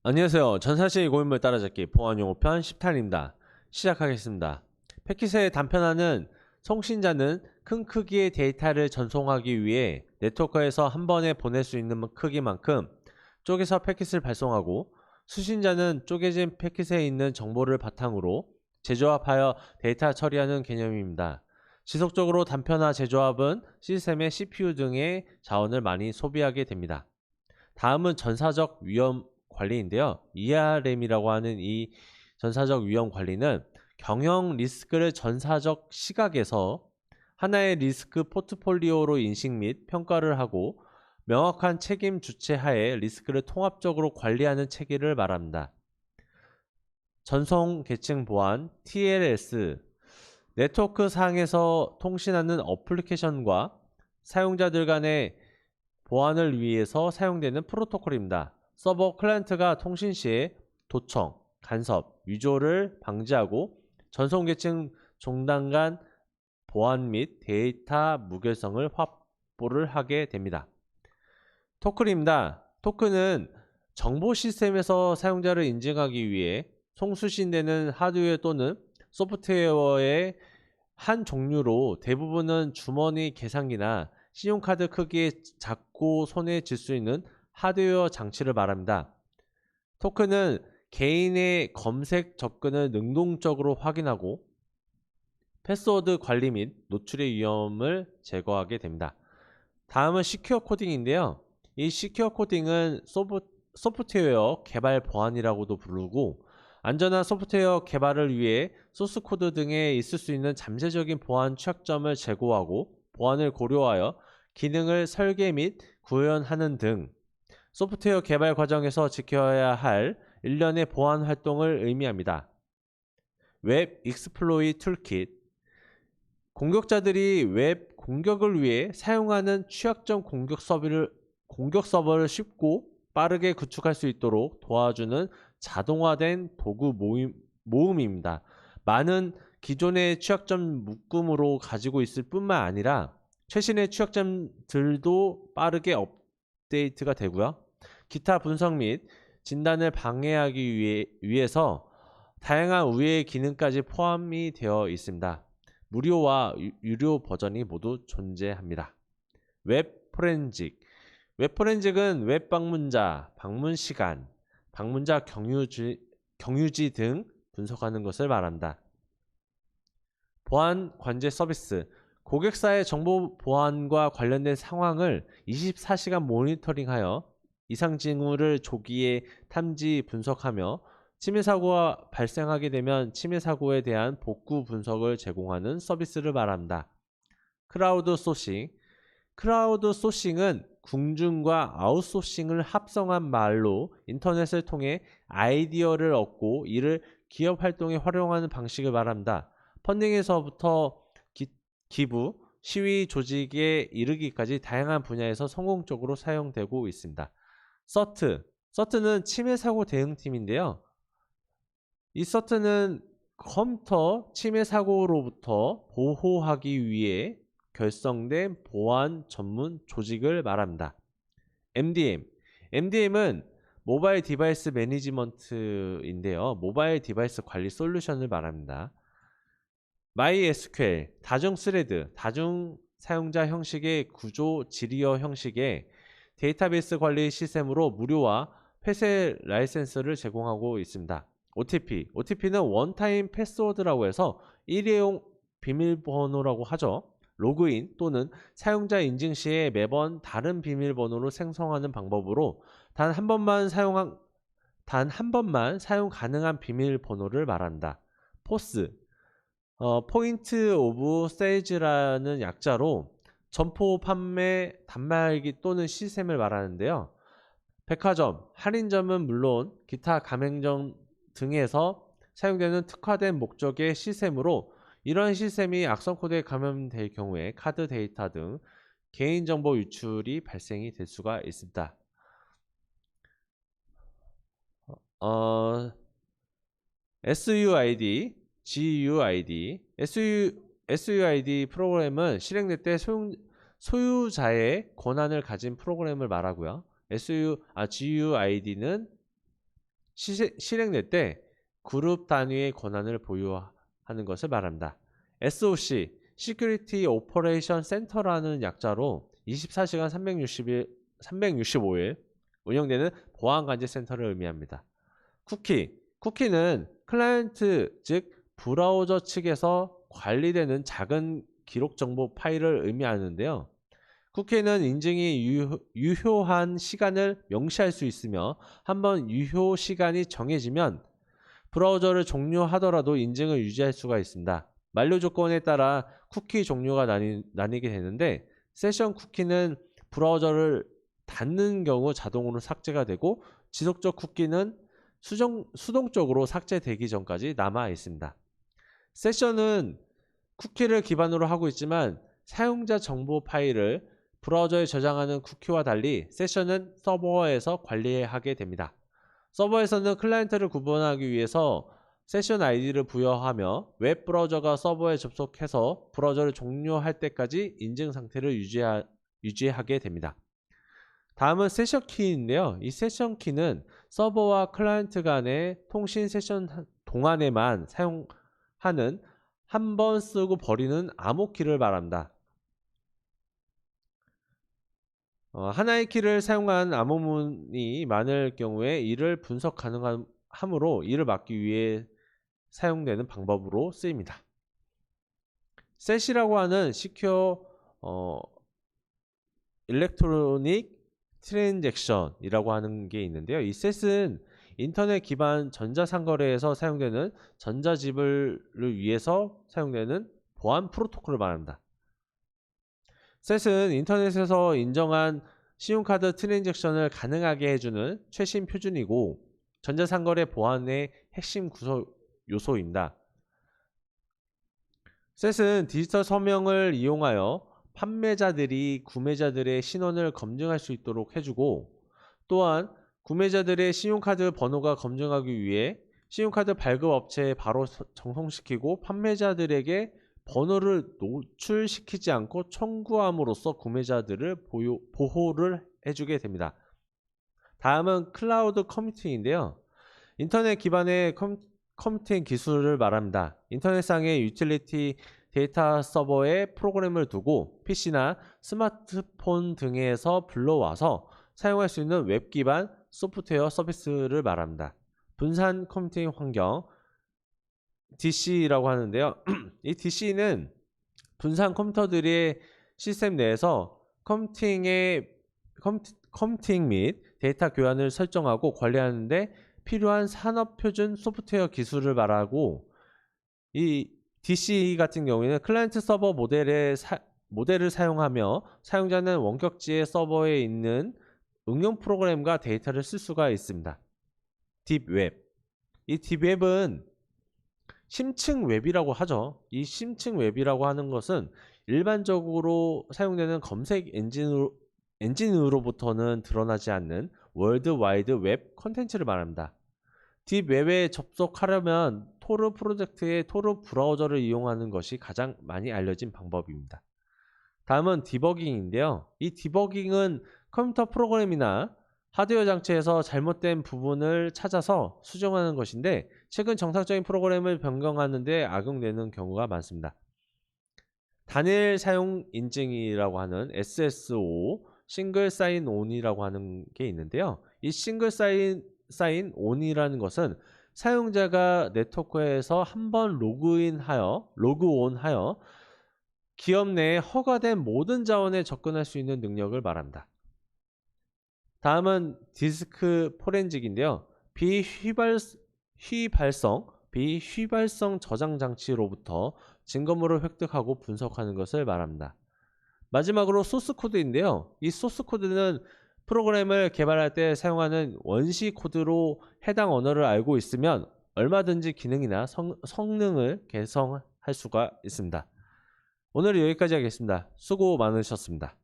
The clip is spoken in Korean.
안녕하세요. 전사실 고인물 따라잡기 보안용어편 10탄입니다. 시작하겠습니다. 패킷의 단편화는送신자는 큰 크기의 데이터를 전송하기 위해 네트워크에서 한 번에 보낼 수 있는 크기만큼 쪼개서 패킷을 발송하고, 수신자는 쪼개진 패킷에 있는 정보를 바탕으로 재조합하여 데이터 처리하는 개념입니다. 지속적으로 단편화 재조합은 시스템의 CPU 등의 자원을 많이 소비하게 됩니다. 다음은 전사적 위험 관리인데요. ERM이라고 하는 이 전사적 위험 관리는 경영 리스크를 전사적 시각에서 하나의 리스크 포트폴리오로 인식 및 평가를 하고, 명확한 책임 주체 하에 리스크를 통합적으로 관리하는 체계를 말합니다. 전송 계층 보안 TLS, 네트워크 상에서 통신하는 어플리케이션과 사용자들 간의 보안을 위해서 사용되는 프로토콜입니다. 서버 클라이언트가 통신 시에 도청, 간섭, 위조를 방지하고 전송 계층 종단 간 보안 및 데이터 무결성을 확보를 하게 됩니다. 토큰입니다. 토큰은 정보 시스템에서 사용자를 인증하기 위해 송수신되는 하드웨어 또는 소프트웨어의 한 종류로, 대부분은 주머니 계산기나 신용카드 크기의 작고 손에 쥘 수 있는 하드웨어 장치를 말합니다. 토큰은 개인의 검색 접근을 능동적으로 확인하고 패스워드 관리 및 노출의 위험을 제거하게 됩니다. 다음은 시큐어 코딩인데요. 이 시큐어 코딩은 소프트웨어 개발 보안이라고도 부르고, 안전한 소프트웨어 개발을 위해 소스코드 등에 있을 수 있는 잠재적인 보안 취약점을 제거하고 보안을 고려하여 기능을 설계 및 구현하는 등 소프트웨어 개발 과정에서 지켜야 할 일련의 보안 활동을 의미합니다. 웹 익스플로이 툴킷, 공격자들이 웹 공격을 위해 사용하는 취약점 공격 서버를 쉽고 빠르게 구축할 수 있도록 도와주는 자동화된 도구 모음입니다. 많은 기존의 취약점 묶음으로 가지고 있을 뿐만 아니라 최신의 취약점들도 빠르게 업데이트가 되고요. 기타 분석 및 진단을 방해하기 위해서 다양한 우회 기능까지 포함이 되어 있습니다. 무료와 유료 버전이 모두 존재합니다. 웹 포렌식. 웹 포렌식은 웹 방문자, 방문 시간, 방문자 경유지 등 분석하는 것을 말한다. 보안 관제 서비스. 고객사의 정보 보안과 관련된 상황을 24시간 모니터링하여 이상 징후를 조기에 탐지 분석하며 침해 사고가 발생하게 되면 침해 사고에 대한 복구 분석을 제공하는 서비스를 말한다. 크라우드 소싱. 크라우드 소싱은 궁중과 아웃소싱을 합성한 말로 인터넷을 통해 아이디어를 얻고 이를 기업 활동에 활용하는 방식을 말합니다. 펀딩에서부터 기부, 시위 조직에 이르기까지 다양한 분야에서 성공적으로 사용되고 있습니다. 서트는 침해 사고 대응팀인데요. 이 서트는 컴퓨터 침해 사고로부터 보호하기 위해 결성된 보안 전문 조직을 말합니다. MDM은 모바일 디바이스 매니지먼트인데요. 모바일 디바이스 관리 솔루션을 말합니다. MySQL, 다중 스레드, 다중 사용자 형식의 구조 지리어 형식의 데이터베이스 관리 시스템으로 무료와 폐쇄 라이센스를 제공하고 있습니다. OTP는 원타임 패스워드라고 해서 일회용 비밀번호라고 하죠. 로그인 또는 사용자 인증 시에 매번 다른 비밀번호로 생성하는 방법으로 단 한 번만 사용 가능한 비밀번호를 말한다. 포스, 포인트 오브 세일즈라는 약자로 점포 판매 단말기 또는 시스템을 말하는데요. 백화점, 할인점은 물론 기타 가맹점 등에서 사용되는 특화된 목적의 시스템으로, 이러한 시스템이 악성 코드에 감염될 경우에 카드 데이터 등 개인정보 유출이 발생이 될 수가 있습니다. SUID, SUID 프로그램은 실행될 때 소유자의 권한을 가진 프로그램을 말하고요. GUID는 실행될 때 그룹 단위의 권한을 보유하는 것을 말합니다. SOC, Security Operation Center라는 약자로 24시간 365일 운영되는 보안관제 센터를 의미합니다. 쿠키는 클라이언트, 즉 브라우저 측에서 관리되는 작은 기록 정보 파일을 의미하는데요. 쿠키는 인증이 유효한 시간을 명시할 수 있으며 한번 유효 시간이 정해지면 브라우저를 종료하더라도 인증을 유지할 수가 있습니다. 만료 조건에 따라 쿠키 종류가 나뉘게 되는데, 세션 쿠키는 브라우저를 닫는 경우 자동으로 삭제가 되고, 지속적 쿠키는 수동적으로 삭제되기 전까지 남아 있습니다. 세션은 쿠키를 기반으로 하고 있지만 사용자 정보 파일을 브라우저에 저장하는 쿠키와 달리 세션은 서버에서 관리하게 됩니다. 서버에서는 클라이언트를 구분하기 위해서 세션 아이디를 부여하며 웹 브라우저가 서버에 접속해서 브라우저를 종료할 때까지 인증 상태를 유지하게 됩니다. 다음은 세션 키인데요. 이 세션 키는 서버와 클라이언트 간의 통신 세션 동안에만 사용하는 한 번 쓰고 버리는 암호키를 말합니다. 하나의 키를 사용한 암호문이 많을 경우에 이를 분석 가능하므로 이를 막기 위해 사용되는 방법으로 쓰입니다. 셋이라고 하는 Secure Electronic Transaction이라고 하는 게 있는데요. 이 셋은 인터넷 기반 전자상거래에서 사용되는 전자지불을 위해서 사용되는 보안 프로토콜을 말합니다. 셋은 인터넷에서 인정한 신용카드 트랜잭션을 가능하게 해주는 최신 표준이고 전자상거래 보안의 핵심 요소입니다. 셋은 디지털 서명을 이용하여 판매자들이 구매자들의 신원을 검증할 수 있도록 해주고, 또한 구매자들의 신용카드 번호가 검증하기 위해 신용카드 발급 업체에 바로 전송시키고 판매자들에게 번호를 노출시키지 않고 청구함으로써 구매자들을 보호를 해주게 됩니다. 다음은 클라우드 컴퓨팅인데요. 인터넷 기반의 컴퓨팅 기술을 말합니다. 인터넷상의 유틸리티 데이터 서버에 프로그램을 두고 PC나 스마트폰 등에서 불러와서 사용할 수 있는 웹 기반 소프트웨어 서비스를 말합니다. 분산 컴퓨팅 환경, DC라고 하는데요. 이 DC는 분산 컴퓨터들의 시스템 내에서 컴퓨팅 및 데이터 교환을 설정하고 관리하는 데 필요한 산업 표준 소프트웨어 기술을 말하고, 이 DC 같은 경우에는 클라이언트 서버 모델을 사용하며 사용자는 원격지의 서버에 있는 응용 프로그램과 데이터를 쓸 수가 있습니다. 딥웹. 이 딥웹은 심층 웹이라고 하죠. 이 심층 웹이라고 하는 것은 일반적으로 사용되는 검색 엔진으로부터는 드러나지 않는 월드와이드 웹 콘텐츠를 말합니다. 딥웹에 접속하려면 토르 프로젝트의 토르 브라우저를 이용하는 것이 가장 많이 알려진 방법입니다. 다음은 디버깅인데요. 이 디버깅은 컴퓨터 프로그램이나 하드웨어 장치에서 잘못된 부분을 찾아서 수정하는 것인데, 최근 정상적인 프로그램을 변경하는 데 악용되는 경우가 많습니다. 단일 사용 인증이라고 하는 SSO, 싱글 사인 온이라고 하는 게 있는데요. 이 싱글 사인 온이라는 것은 사용자가 네트워크에서 한번 로그온하여 기업 내에 허가된 모든 자원에 접근할 수 있는 능력을 말합니다. 다음은 디스크 포렌직인데요. 비휘발성 저장 장치로부터 증거물을 획득하고 분석하는 것을 말합니다. 마지막으로 소스 코드인데요. 이 소스 코드는 프로그램을 개발할 때 사용하는 원시 코드로 해당 언어를 알고 있으면 얼마든지 기능이나 성능을 개선할 수가 있습니다. 오늘은 여기까지 하겠습니다. 수고 많으셨습니다.